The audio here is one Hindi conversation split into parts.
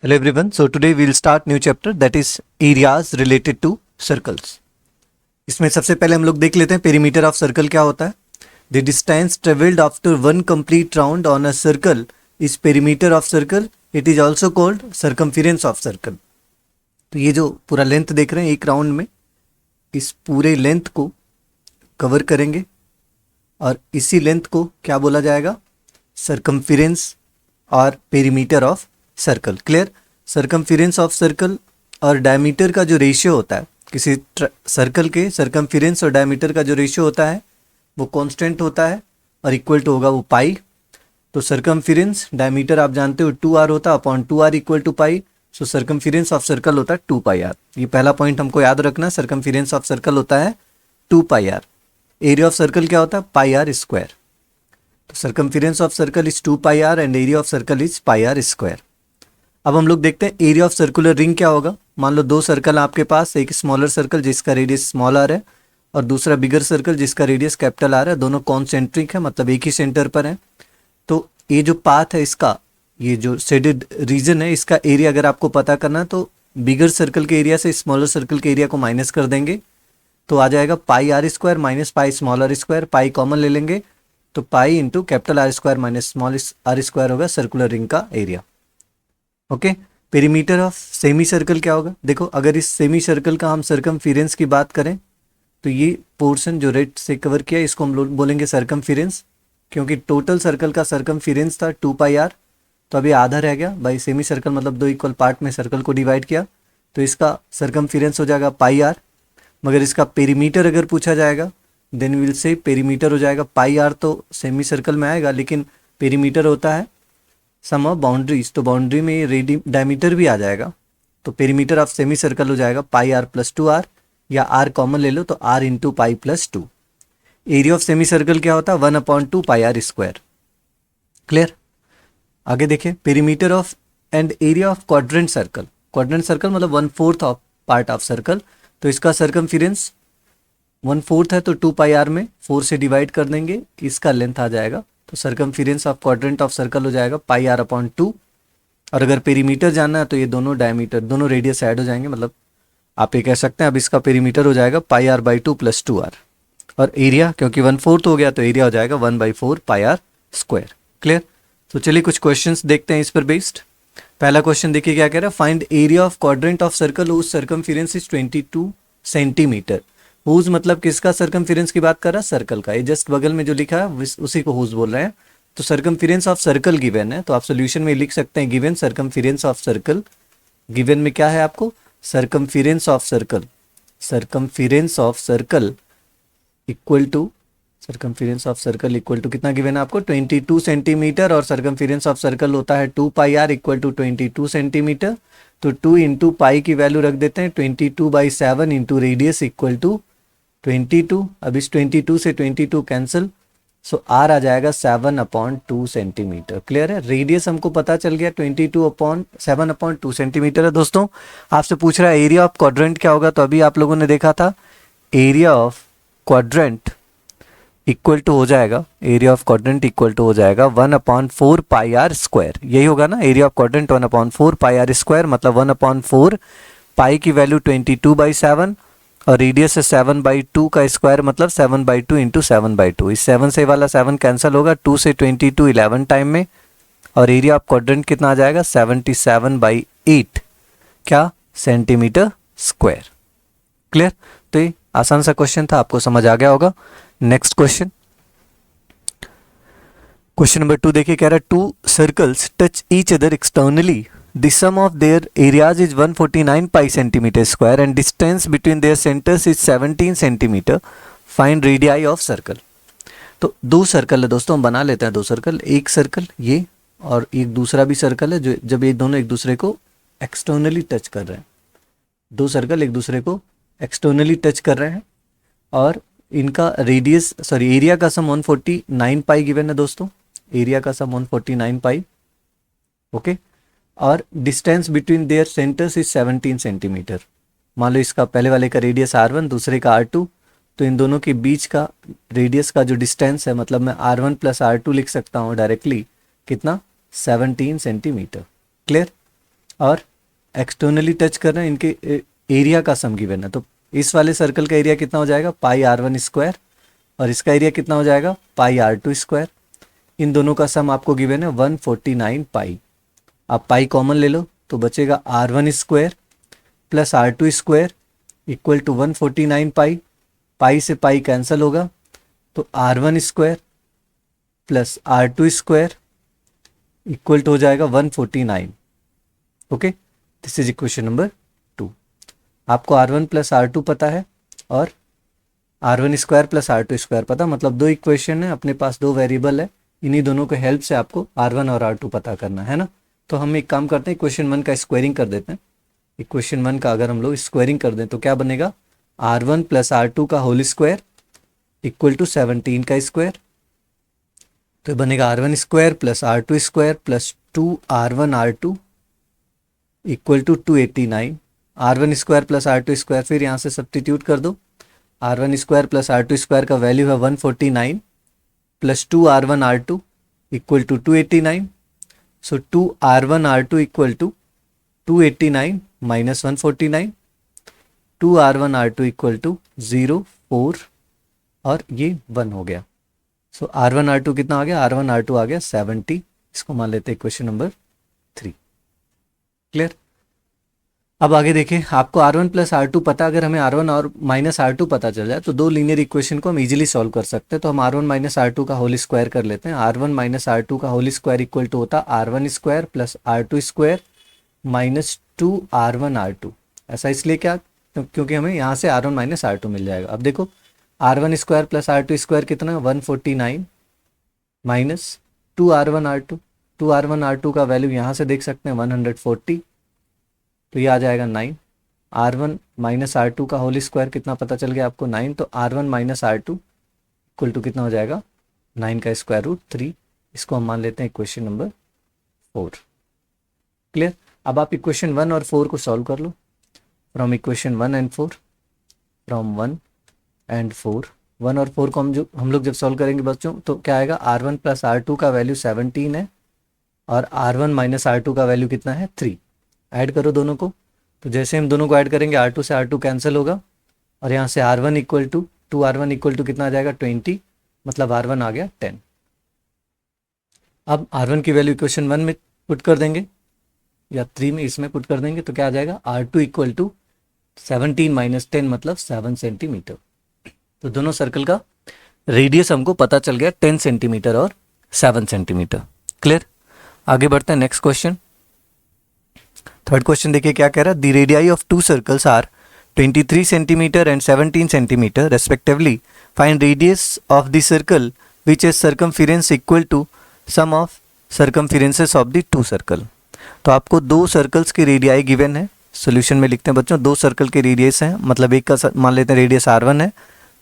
Hello everyone. So today we'll start new chapter that is areas related to circles. इसमें सबसे पहले हम लोग देख लेते हैं perimeter of circle क्या होता है. The distance traveled after one complete round on a circle is perimeter of circle. It is also called circumference of circle. तो ये जो पूरा लेंथ देख रहे हैं एक राउंड में, इस पूरे लेंथ को कवर करेंगे और इसी लेंथ को क्या बोला जाएगा, सर्कमफिरेंस और perimeter of circle. Clear. Circumference of circle और डायमीटर का जो रेशियो होता है किसी सर्कल के, सर्कमफिरेंस और डायमीटर का जो रेशियो होता है वो कांस्टेंट होता है और इक्वल टू होगा वो पाई. तो सर्कमफिरेंस डायमीटर आप जानते हो 2r होता है upon 2r equal to pi. So circumference of circle होता है 2 पाई आर. ये पहला पॉइंट हमको याद रखना, सर्कमफिरेंस ऑफ सर्कल होता है 2 pi r. Area of circle क्या होता है, पाई आर स्क्वायर. तो circumference of circle is 2 pi r and area of circle is pi r square. अब हम लोग देखते हैं एरिया ऑफ सर्कुलर रिंग क्या होगा. मान लो दो सर्कल आपके पास, एक स्मॉलर सर्कल जिसका रेडियस स्मॉल आर है और दूसरा बिगर सर्कल जिसका रेडियस कैपिटल आर है. दोनों कॉन्सेंट्रिक है, मतलब एक ही सेंटर पर है. तो ये जो पाथ है इसका, ये जो शेडेड रीजन है, इसका एरिया अगर आपको पता करना है तो बिगर सर्कल के एरिया से स्मॉलर सर्कल के एरिया को माइनस कर देंगे तो आ जाएगा pi r square minus pi small r square. Pi common ले लेंगे तो pi into capital r square minus small r square होगा सर्कुलर रिंग का area. Okay. Perimeter of semi circle क्या होगा. देखो अगर इस सेमी सर्कल का हम सर्कमफिरेंस की बात करें तो ये पोर्शन जो रेड से कवर किया इसको हम लोग बोलेंगे सर्कमफिरेंस, क्योंकि टोटल सर्कल का सर्कमफिरेंस था 2 पाई आर. तो अभी आधा रह गया बाई सेमी सर्कल, मतलब दो इक्वल पार्ट में सर्कल को डिवाइड किया तो इसका सर्कमफिरेंस हो जाएगा पाई आर. मगर इसका पेरीमीटर अगर पूछा जाएगा देन विल से पेरीमीटर हो जाएगा पाई आर. तो सेमी सर्कल में आएगा लेकिन पेरीमीटर होता है सम ऑफ बाउंड्रीज, तो बाउंड्री में डायमीटर भी आ जाएगा. तो पेरीमीटर ऑफ सेमी सर्कल हो जाएगा पाई आर प्लस 2r, या r कॉमन ले लो तो r into pi plus 2. Area of semi circle क्या होता है 1/2 पाई आर स्क्वायर. क्लियर. आगे देखिए perimeter of and area of quadrant circle. Quadrant circle मतलब 1/4 ऑफ पार्ट ऑफ सर्कल. तो इसका सर्कमफिरेंस 1/4 है तो 2 पाई आर में 4 से डिवाइड कर देंगे, इसका लेंथ आ जाएगा. तो circumference of quadrant of circle हो जाएगा पाई आर अपॉन 2. और अगर पेरीमीटर जानना है तो ये दोनों डायमीटर, दोनों रेडियस ऐड हो जाएंगे, मतलब आप ये कह सकते हैं अब इसका पेरीमीटर हो जाएगा pi R by 2 plus 2r. और एरिया क्योंकि 1/4 हो गया तो एरिया हो जाएगा 1/4 पाई आर स्क्वायर. क्लियर. तो चलिए कुछ क्वेश्चंस देखते हैं इस पर बेस्ड. पहला क्वेश्चन देखिए क्या कह रहा है, find area of quadrant of circle whose circumference is 22 centimetre. Whose मतलब किसका सर्कमफिरेंस की बात कर रहा है, सर्कल का. ये जस्ट बगल में जो लिखा है उसी को हुज बोल रहे हैं. तो सर्कमफिरेंस ऑफ सर्कल गिवन है तो आप सोल्यूशन में लिख सकते हैं given circumference of circle. Given में क्या है आपको, circumference of circle. Circumference of circle equal to, circumference of circle equal to कितना गिवन है आपको 22 सेंटीमीटर. और सर्कमफिरेंस ऑफ सर्कल होता है 2 pi are equal to 22 centimetre. तो 2 इंटू पाई की वैल्यू रख देते हैं 22/7 इंटू रेडियस इक्वल टू 22. अब इस 22 से 22 कैंसिल, सो आर आ जाएगा 7/2 सेंटीमीटर. क्लियर है. रेडियस हमको पता चल गया 7/2 सेंटीमीटर है. दोस्तों आपसे पूछ रहा है एरिया ऑफ क्वाड्रेंट क्या होगा. तो अभी आप लोगों ने देखा था area of quadrant equal to हो जाएगा, area of quadrant equal to हो जाएगा 1/4 पाई आर स्क्वायर. यही होगा ना, area of quadrant 1/4 pi r square, मतलब 1/4 पाई की वैल्यू 22/7 और रेडियस है 7/2 का स्क्वायर, मतलब 7/2 इंटू 7/2. इस 7 से वाला 7 कैंसिल होगा, 2 से 22 11 टाइम में. और एरिया ऑफ क्वाड्रेंट कितना आ जाएगा 77/8 क्या सेंटीमीटर स्क्वायर. क्लियर. तो ये आसान सा क्वेश्चन था, आपको समझ आ गया होगा. नेक्स्ट क्वेश्चन, क्वेश्चन नंबर 2 देखिए कह रहा है to circles touch each other externally. The sum of their areas is 149 pi centimeter square and distance between their centers is 17 centimeter. Find radii of circle. तो दो सर्कल है दोस्तों, हम बना लेते हैं दो सर्कल. एक सर्कल ये और एक दूसरा भी सर्कल है जो जब ये दोनों एक दूसरे को एक्सटर्नली टच कर रहे हैं. दो सर्कल एक दूसरे को एक्सटर्नली टच कर रहे हैं और इनका रेडियस एरिया का सम 149 पाई गिवन है दोस्तों. एरिया का सम 149 पाई. ओके. और distance between their centres is 17 centimetre. मान लो इसका पहले वाले का रेडियस r1 दूसरे का r2, तो इन दोनों के बीच का रेडियस का जो डिस्टेंस है, मतलब मैं r1 प्लस r2 लिख सकता हूँ डायरेक्टली, कितना 17 सेंटीमीटर. क्लियर. और एक्सटर्नली टच कर रहे हैं, इनके एरिया का सम गिवन है। तो इस वाले सर्कल का एरिया कितना हो जाएगा, पाई R1 स्क्वायर, और इसका एरिया कितना हो जाएगा, पाई R2 स्क्वायर। इन दोनों का सम आपको गिवन है 149 पाई। आप पाई कॉमन ले लो तो बचेगा R1 square plus R2 square equal to 149 pi. Pi से पाई कैंसिल होगा तो R1 square plus R2 square equal to हो जाएगा 149। Okay, this is equation number 2। आपको R1 प्लस R2 पता है और R1 square plus R2 square पता, मतलब दो इक्वेशन है, अपने पास दो वेरिएबल है, इन्हीं दोनों के हेल्प से आपको R1 और R2 पता करना है ना। तो हम एक काम करते हैं, इक्वेशन 1 का स्क्वायरिंग कर देते हैं। इक्वेशन 1 का अगर हम लोग स्क्वायरिंग कर दें तो क्या बनेगा, R1 प्लस R2 का होल स्क्वायर इक्वल टू 17 का स्क्वायर। तो बनेगा R1 square plus R2 square plus 2R1R2 equal to 289। R1 square plus R2 square फिर यहाँ से सब्स्टिट्यूट कर दो। R1 square plus R2 square का वैल्यू है 149 plus 2R1R2 equal to 289। So 2R1R2 equal to 289 minus 149, 2R1R2 equal to 0 4 और ये 1 हो गया। सो R1R2 कितना आ गया, R1R2 आ गया 70। इसको मान लेते हैं इक्वेशन नंबर 3। क्लियर। अब आगे देखें, आपको R1 प्लस R2 पता, अगर हमें R1 और माइनस R2 पता चल जाए तो दो लीनियर इक्वेशन को हम इजीली सॉल्व कर सकते हैं। तो हम R1 माइनस R2 का होल स्क्वायर कर लेते हैं। R1 माइनस R2 का होल स्क्वायर इक्वल टू होता है R1 square plus R2 square minus 2R1R2। ऐसा इसलिए क्या, क्योंकि हमें यहाँ से R1 माइनस R2 मिल जाएगा। अब देखो R1 square plus R2 square कितना, 149 माइनस 2R1R2। 2R1R2 का वैल्यू यहाँ से देख सकते हैं 140, तो ये आ जाएगा 9। R1 माइनस R2 का होल स्क्वायर कितना पता चल गया आपको, 9। तो R1 minus R2 equal to कितना हो जाएगा, 9 का स्क्वायर रूट 3। इसको हम मान लेते हैं इक्वेशन नंबर 4। क्लियर। अब आप इक्वेशन 1 और 4 को सॉल्व कर लो। From equation 1 and 4, from 1 and 4, 1 और 4 को हम लोग जब सॉल्व करेंगे बच्चों तो क्या आएगा, R1 प्लस R2 का वैल्यू 17 है और R1 माइनस R2 का वैल्यू कितना है, 3। ऐड करो दोनों को, तो जैसे हम दोनों को ऐड करेंगे R2 से R2 कैंसिल होगा और यहाँ से R1 equal to 2R1 equal to कितना आ जाएगा, 20, मतलब R1 आ गया 10। अब R1 की वैल्यू इक्वेशन 1 में पुट कर देंगे या 3 में, इसमें पुट कर देंगे तो क्या आ जाएगा, R2 इक्वल टू 17 माइनस 10 मतलब 7 सेंटीमीटर। तो दोनों सर्कल का रेडियस हमको पता चल गया 10 सेंटीमीटर और 7 सेंटीमीटर। क्लियर। आगे बढ़ते हैं नेक्स्ट क्वेश्चन। थर्ड क्वेश्चन देखिए क्या कह रहा है, the radii of two circles are 23 centimetre and 17 centimetre respectively. Find radius of the circle which is circumference equal to sum of circumferences of the two circle. तो आपको दो सर्कल्स के रेडियाई गिवन है। सोल्यूशन में लिखते हैं बच्चों, दो सर्कल के रेडियस हैं, मतलब एक का मान लेते हैं रेडियस R1 है,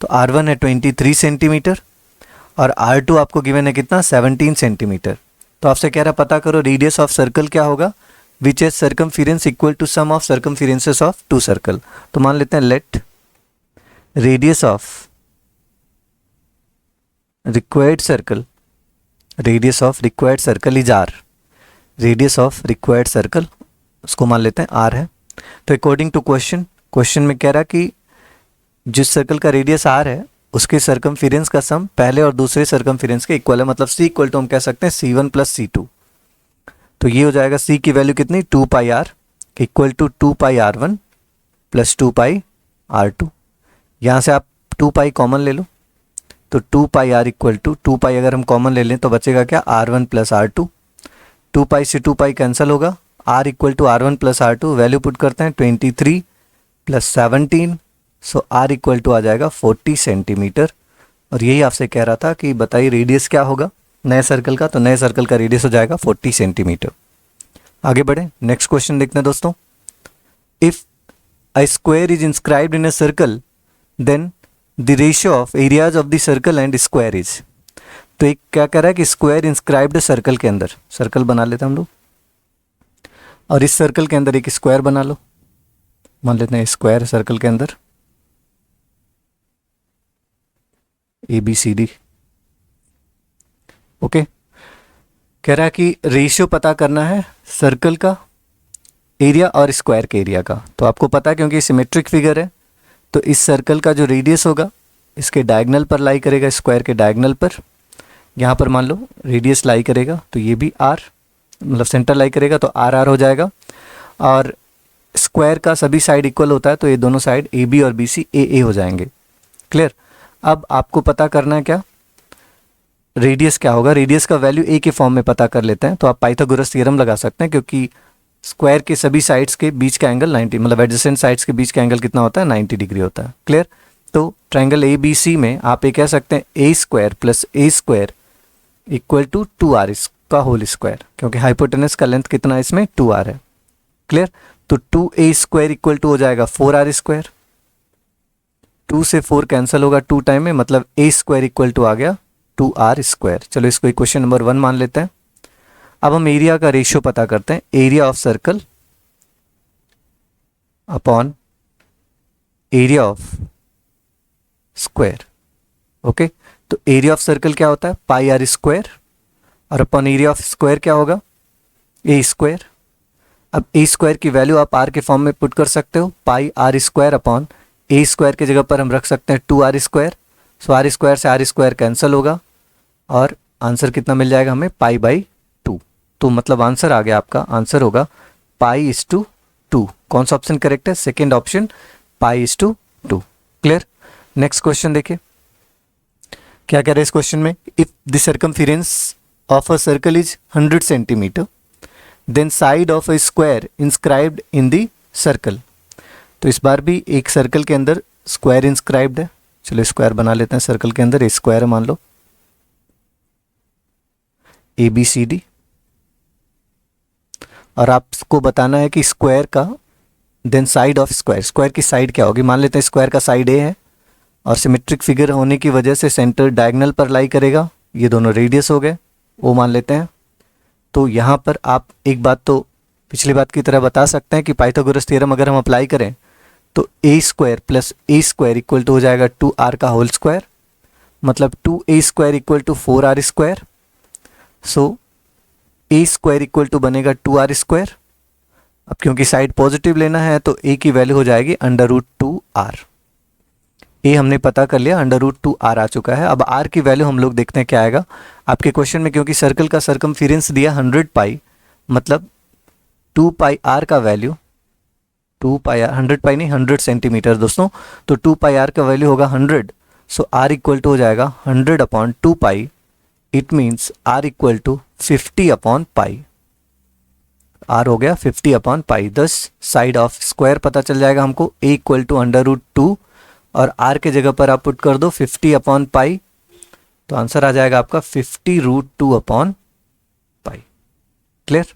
तो R1 है 23 सेंटीमीटर और R2 आपको गिवन है कितना, 17 सेंटीमीटर। तो आपसे कह रहा पता करो रेडियस ऑफ सर्कल क्या होगा, which is circumference equal to sum of circumferences of two circle. तो मान लेते हैं let radius of required circle, radius of required circle is R। Radius of required circle उसको मान लेते हैं R है। तो अकॉर्डिंग टू क्वेश्चन में कह रहा कि जिस सर्कल का रेडियस R है उसके सर्कमफिरेंस का सम पहले और दूसरे सर्कमफिरेंस के इक्वल है, मतलब C इक्वल टू हम कह सकते हैं C1 प्लस C2। तो ये हो जाएगा C की वैल्यू कितनी, 2 pi R equal to 2 pi R1 plus 2 pi R2। यहाँ से आप 2 पाई कॉमन ले लो तो 2 पाई R इक्वल टू 2 पाई अगर हम कॉमन ले लें तो बचेगा क्या, R1 प्लस R2। 2 पाई से 2 पाई कैंसिल होगा, R equal to R1 plus R2, value put करते हैं 23 plus 17, so R equal to आ जाएगा 40 सेंटीमीटर। और यही आपसे कह रहा था कि बताइए रेडियस क्या होगा नए सर्कल का, तो नए सर्कल का रेडियस हो जाएगा 40 सेंटीमीटर। आगे बढ़े, नेक्स्ट क्वेश्चन देखते हैं दोस्तों। If a square is inscribed in a circle then the ratio of areas of the circle and square is. तो एक क्या कह रहा है कि स्क्वायर इंस्क्राइब्ड सर्कल के अंदर, सर्कल बना लेते हैं हम लोग और इस सर्कल के अंदर एक स्क्वायर बना लो, मान लेते हैं स्क्वायर सर्कल के अंदर ABCD। ओके, कह रहा है कि रेशियो पता करना है सर्कल का एरिया और स्क्वायर के एरिया का। तो आपको पता है क्योंकि सिमेट्रिक फिगर है, तो इस सर्कल का जो रेडियस होगा इसके डायगोनल पर लाई करेगा, स्क्वायर के डायगोनल पर। यहाँ पर मान लो रेडियस लाई करेगा तो ये भी आर, मतलब सेंटर लाई करेगा तो आर आर हो जाएगा। और स्क्वायर का सभी साइड इक्वल होता है तो ये दोनों साइड ए बी और बी सी ए ए हो जाएंगे। क्लियर। अब आपको पता करना है क्या, रेडियस क्या होगा। रेडियस का वैल्यू ए के फॉर्म में पता कर लेते हैं। तो आप पाइथागोरस थ्योरम लगा सकते हैं, क्योंकि स्क्वायर के सभी साइड्स के बीच का एंगल 90, मतलब एडजेसेंट साइड्स के बीच का एंगल कितना होता है, 90 डिग्री होता है। क्लियर। तो ट्रायंगल ए बी सी में आप ये कह सकते हैं A square plus A square equal to 2r का होल स्क्वायर, क्योंकि हाइपोटेनस का लेंथ कितना है इसमें 2r है। क्लियर। तो 2a स्क्वायर इक्वल टू हो जाएगा 4r स्क्वायर, 2 से 4 कैंसिल होगा 2 टाइम में, मतलब a स्क्वायर इक्वल टू आ गया 2r स्क्वायर। चलो इसको इक्वेशन नंबर 1 मान लेते हैं। अब हम एरिया का रेशियो पता करते हैं, area of circle upon area of square. Okay, तो एरिया ऑफ सर्कल क्या होता है, पाई आर स्क्वायर, और अपॉन एरिया ऑफ स्क्वायर क्या होगा, ए स्क्वायर। अब ए स्क्वायर की वैल्यू आप आर के फॉर्म में पुट कर सकते हो, pi r square upon A square की जगह पर हम रख सकते हैं 2r square. So r square से आर स्क्वायर कैंसिल होगा और आंसर कितना मिल जाएगा हमें, पाई बाई 2। तो मतलब आंसर आ गया, आपका आंसर होगा पाई इज टू 2। कौन सा ऑप्शन करेक्ट है, second option, pi is two 2। Clear. Next question देखिए क्या कह रहे हैं इस क्वेश्चन में, if the circumference of a circle is 100 centimetre then side of a square inscribed in the circle. तो इस बार भी एक सर्कल के अंदर स्क्वायर इंस्क्राइब्ड है। चलो स्क्वायर बना लेते हैं, सर्कल के अंदर स्क्वायर है मान लो ए बी सी डी, और आपको बताना है कि स्क्वायर का then side of square, square की साइड क्या होगी। मान लेते हैं स्क्वायर का साइड ए है और सिमेट्रिक फिगर होने की वजह से सेंटर डायगोनल पर लाई करेगा, ये दोनों रेडियस हो गए, वो मान लेते हैं। तो यहाँ पर आप एक बात तो पिछली बात की तरह बता सकते हैं कि पाइथागोरस थ्योरम अगर हम अप्लाई करें तो A square plus A square equal to हो जाएगा 2r का होल स्क्वायर, मतलब 2a square equal to 4r square. So A square equal to बनेगा 2r स्क्वायर। अब क्योंकि साइड पॉजिटिव लेना है तो a की वैल्यू हो जाएगी √2r। ए हमने पता कर लिया, √2r आ चुका है। अब r की वैल्यू हम लोग देखते हैं क्या आएगा आपके क्वेश्चन में, क्योंकि सर्कल का सर्कमफेरेंस दिया 100 पाई, मतलब 2 पाई r का वैल्यू, 2 पाई r, 100 पाई नहीं 100 सेंटीमीटर दोस्तों, तो 2 पाई r का वैल्यू होगा 100। सो r इक्वल टू हो जाएगा 100 upon 2 pi, it means r equal to 50 upon pi. r हो गया 50 upon pi. 10 side of square पता चल जाएगा हमको, a इक्वल टू √2 और r के जगह पर आप पुट कर दो 50 अपॉन पाई, तो आंसर आ जाएगा आपका 50√2 अपॉन पाई। क्लियर।